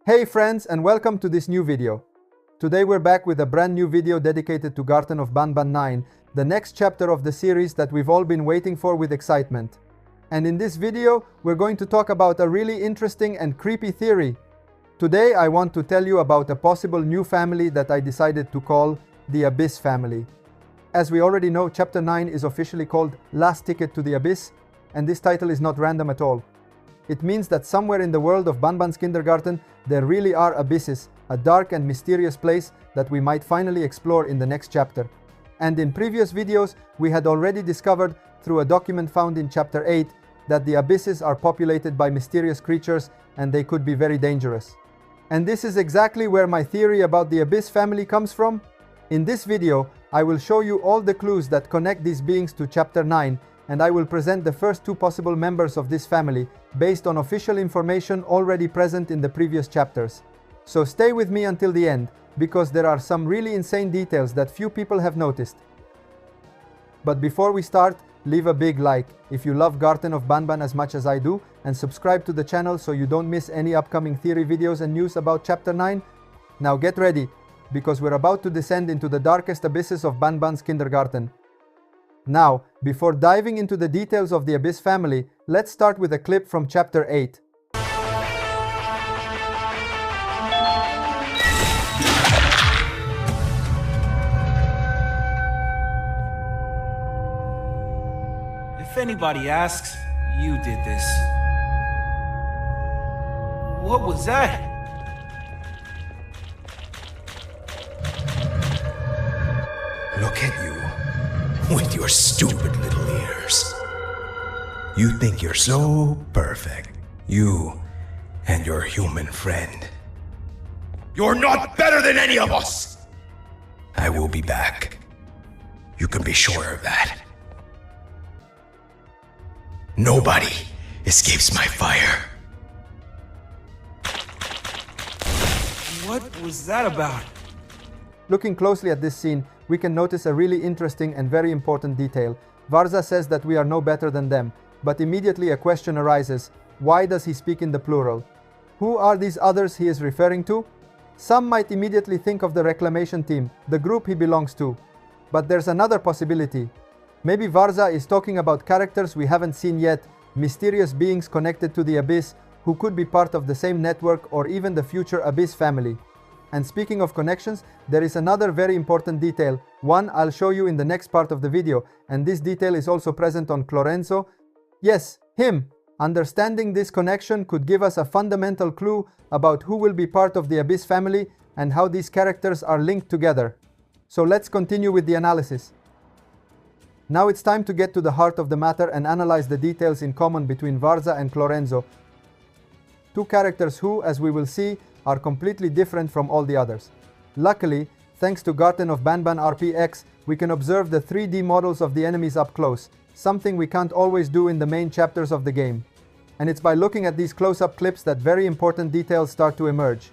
Hey friends, and welcome to this new video. Today we're back with a brand new video dedicated to Garten of Banban 9, the next chapter of the series that we've all been waiting for with excitement. And in this video, we're going to talk about a really interesting and creepy theory. Today I want to tell you about a possible new family that I decided to call the Abyss family. As we already know, chapter 9 is officially called Last Ticket to the Abyss, and this title is not random at all. It means that somewhere in the world of Banban's kindergarten, there really are abysses, a dark and mysterious place that we might finally explore in the next chapter. And in previous videos, we had already discovered, through a document found in chapter 8, that the abysses are populated by mysterious creatures and they could be very dangerous. And this is exactly where my theory about the Abyss family comes from. In this video, I will show you all the clues that connect these beings to chapter 9, and I will present the first two possible members of this family based on official information already present in the previous chapters. So stay with me until the end, because there are some really insane details that few people have noticed. But before we start, leave a big like if you love Garten of Banban as much as I do, and subscribe to the channel so you don't miss any upcoming theory videos and news about chapter 9. Now get ready, because we're about to descend into the darkest abysses of Banban's kindergarten. Now, before diving into the details of the Abyss family, let's start with a clip from chapter 8. If anybody asks, you did this. What was that? Look at you, with your stupid little ears. You think you're so perfect, you and your human friend. You're not better than any of us! I will be back. You can be sure of that. Nobody escapes my fire. What was that about? Looking closely at this scene, we can notice a really interesting and very important detail. Vza says that we are no better than them, but immediately a question arises. Why does he speak in the plural? Who are these others he is referring to? Some might immediately think of the Reclamation team, the group he belongs to. But there's another possibility. Maybe Vza is talking about characters we haven't seen yet, mysterious beings connected to the Abyss who could be part of the same network or even the future Abyss family. And speaking of connections, there is another very important detail, one I'll show you in the next part of the video, and this detail is also present on Chlorenzo. Yes, him! Understanding this connection could give us a fundamental clue about who will be part of the Abyss family and how these characters are linked together. So let's continue with the analysis. Now it's time to get to the heart of the matter and analyze the details in common between Vza and Chlorenzo, two characters who, as we will see, are completely different from all the others. Luckily, thanks to Garten of Banban RPX, we can observe the 3D models of the enemies up close, something we can't always do in the main chapters of the game. And it's by looking at these close-up clips that very important details start to emerge.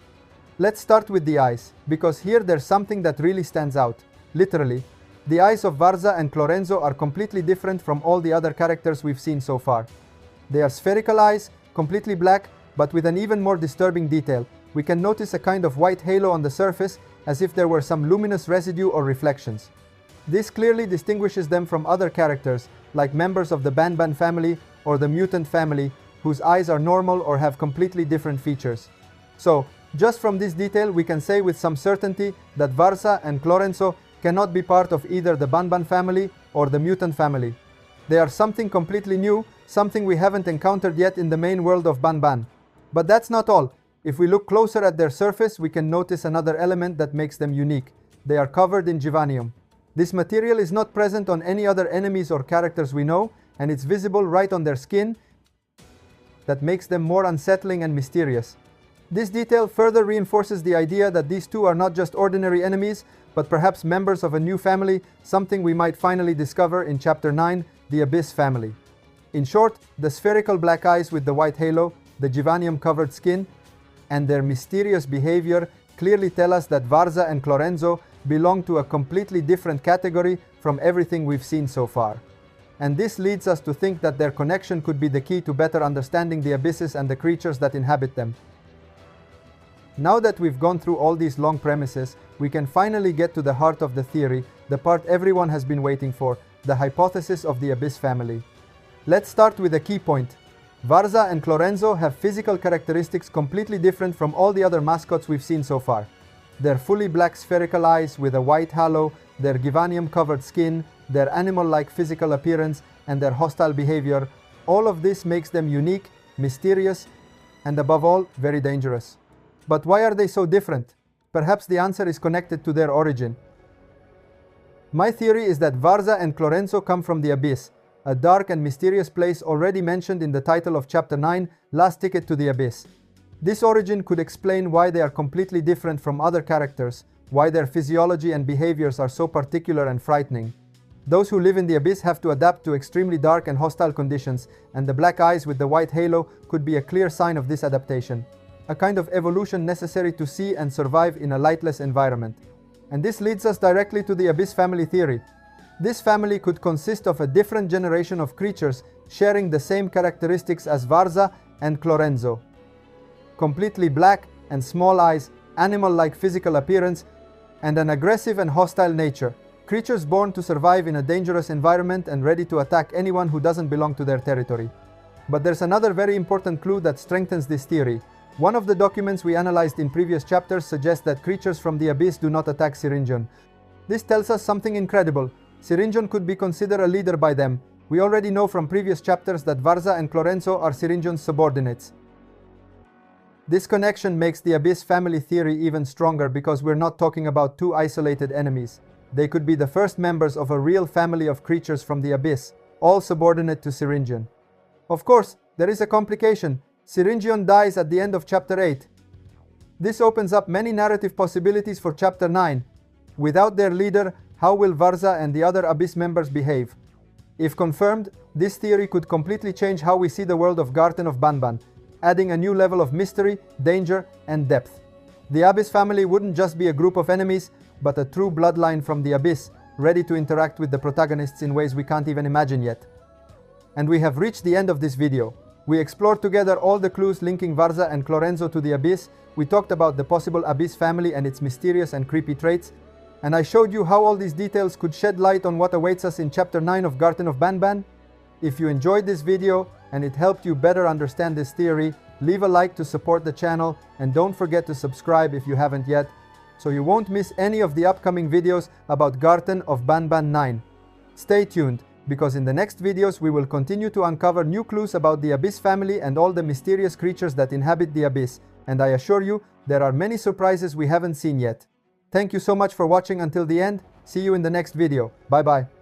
Let's start with the eyes, because here there's something that really stands out. Literally, the eyes of Vza and Chlorenzo are completely different from all the other characters we've seen so far. They are spherical eyes, completely black, but with an even more disturbing detail. We can notice a kind of white halo on the surface, as if there were some luminous residue or reflections. This clearly distinguishes them from other characters, like members of the Banban family or the mutant family, whose eyes are normal or have completely different features. So, just from this detail, we can say with some certainty that Vza and Chlorenzo cannot be part of either the Banban family or the mutant family. They are something completely new, something we haven't encountered yet in the main world of Banban. But that's not all. If we look closer at their surface, we can notice another element that makes them unique. They are covered in Givanium. This material is not present on any other enemies or characters we know, and it's visible right on their skin. That makes them more unsettling and mysterious. This detail further reinforces the idea that these two are not just ordinary enemies, but perhaps members of a new family, something we might finally discover in chapter 9, the Abyss family. In short, the spherical black eyes with the white halo, the Givanium-covered skin, and their mysterious behavior clearly tell us that Vza and Chlorenzo belong to a completely different category from everything we've seen so far. and this leads us to think that their connection could be the key to better understanding the abysses and the creatures that inhabit them. Now that we've gone through all these long premises, we can finally get to the heart of the theory, the part everyone has been waiting for, the hypothesis of the Abyss family. Let's start with a key point. Vza and Chlorenzo have physical characteristics completely different from all the other mascots we've seen so far. Their fully black spherical eyes with a white halo, their givanium-covered skin, their animal-like physical appearance, and their hostile behavior, all of this makes them unique, mysterious, and above all, very dangerous. But why are they so different? Perhaps the answer is connected to their origin. My theory is that Vza and Chlorenzo come from the Abyss, a dark and mysterious place already mentioned in the title of Chapter 9, Last Ticket to the Abyss. This origin could explain why they are completely different from other characters, why their physiology and behaviors are so particular and frightening. Those who live in the Abyss have to adapt to extremely dark and hostile conditions, and the black eyes with the white halo could be a clear sign of this adaptation, a kind of evolution necessary to see and survive in a lightless environment. And this leads us directly to the Abyss family theory. This family could consist of a different generation of creatures sharing the same characteristics as Vza and Chlorenzo. Completely black and small eyes, animal-like physical appearance, and an aggressive and hostile nature. Creatures born to survive in a dangerous environment and ready to attack anyone who doesn't belong to their territory. But there's another very important clue that strengthens this theory. One of the documents we analyzed in previous chapters suggests that creatures from the Abyss do not attack Syringion. This tells us something incredible. Syringion could be considered a leader by them. We already know from previous chapters that Vza and Chlorenzo are Syringion's subordinates. This connection makes the Abyss family theory even stronger because we're not talking about two isolated enemies. They could be the first members of a real family of creatures from the Abyss, all subordinate to Syringion. Of course, there is a complication. Syringion dies at the end of Chapter 8. This opens up many narrative possibilities for Chapter 9. Without their leader, how will Vza and the other Abyss members behave? If confirmed, this theory could completely change how we see the world of Garten of Banban, adding a new level of mystery, danger, and depth. The Abyss family wouldn't just be a group of enemies, but a true bloodline from the Abyss, ready to interact with the protagonists in ways we can't even imagine yet. And we have reached the end of this video. We explored together all the clues linking Vza and Chlorenzo to the Abyss, we talked about the possible Abyss family and its mysterious and creepy traits, and I showed you how all these details could shed light on what awaits us in Chapter 9 of Garten of Banban. If you enjoyed this video, and it helped you better understand this theory, leave a like to support the channel, and don't forget to subscribe if you haven't yet, so you won't miss any of the upcoming videos about Garten of Banban 9. Stay tuned, because in the next videos we will continue to uncover new clues about the Abyss family and all the mysterious creatures that inhabit the Abyss, and I assure you, there are many surprises we haven't seen yet. Thank you so much for watching until the end. See you in the next video. Bye bye.